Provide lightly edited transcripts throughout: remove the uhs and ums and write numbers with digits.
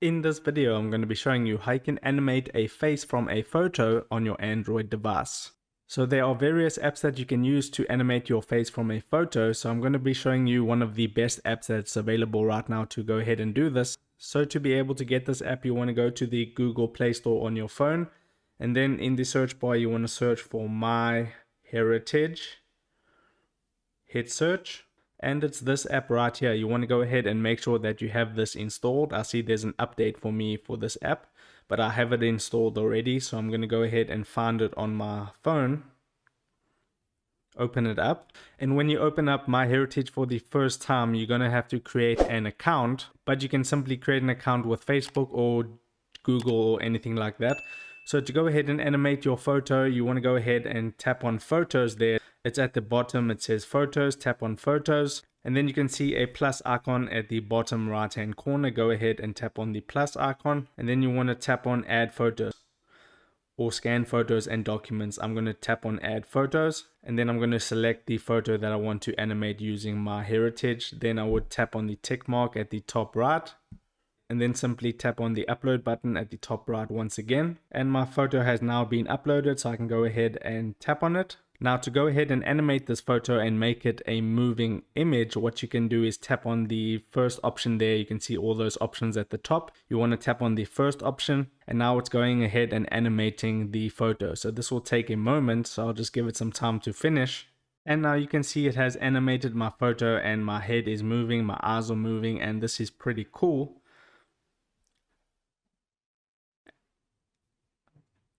In this video, I'm going to be showing you how you can animate a face from a photo on your Android device. So there are various apps that you can use to animate your face from a photo. So I'm going to be showing you one of the best apps that's available right now to go ahead and do this. So to be able to get this app, you want to go to the Google Play Store on your phone. And then in the search bar, you want to search for My Heritage. Hit search. And it's this app right here. You want to go ahead and make sure that you have this installed. I see there's an update for me for this app, but I have it installed already. So I'm going to go ahead and find it on my phone. Open it up. And when you open up My Heritage for the first time, you're going to have to create an account, but you can simply create an account with Facebook or Google or anything like that. So to go ahead and animate your photo, you want to go ahead and tap on photos there. It's at the bottom, it says photos, tap on photos, and then you can see a plus icon at the bottom right hand corner. Go ahead and tap on the plus icon, and then you want to tap on add photos or scan photos and documents. I'm going to tap on add photos, and then I'm going to select the photo that I want to animate using My Heritage. Then I would tap on the tick mark at the top right, and then simply tap on the upload button at the top right once again. And my photo has now been uploaded, so I can go ahead and tap on it. Now to go ahead and animate this photo and make it a moving image, what you can do is tap on the first option there. You can see all those options at the top. You want to tap on the first option, and now it's going ahead and animating the photo. So this will take a moment, so I'll just give it some time to finish. And now you can see it has animated my photo and my head is moving, my eyes are moving, and this is pretty cool.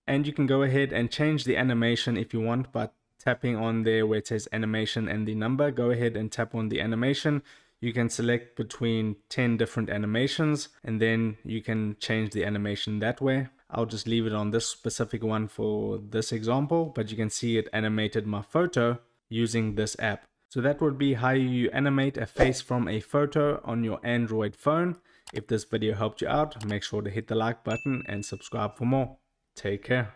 And you can go ahead and change the animation if you want, but tapping on there where it says animation and the number, go ahead and tap on the animation. You can select between 10 different animations, and then you can change the animation that way. I'll just leave it on this specific one for this example, but you can see it animated my photo using this app. So that would be how you animate a face from a photo on your Android phone. If this video helped you out, make sure to hit the like button and subscribe for more. Take care.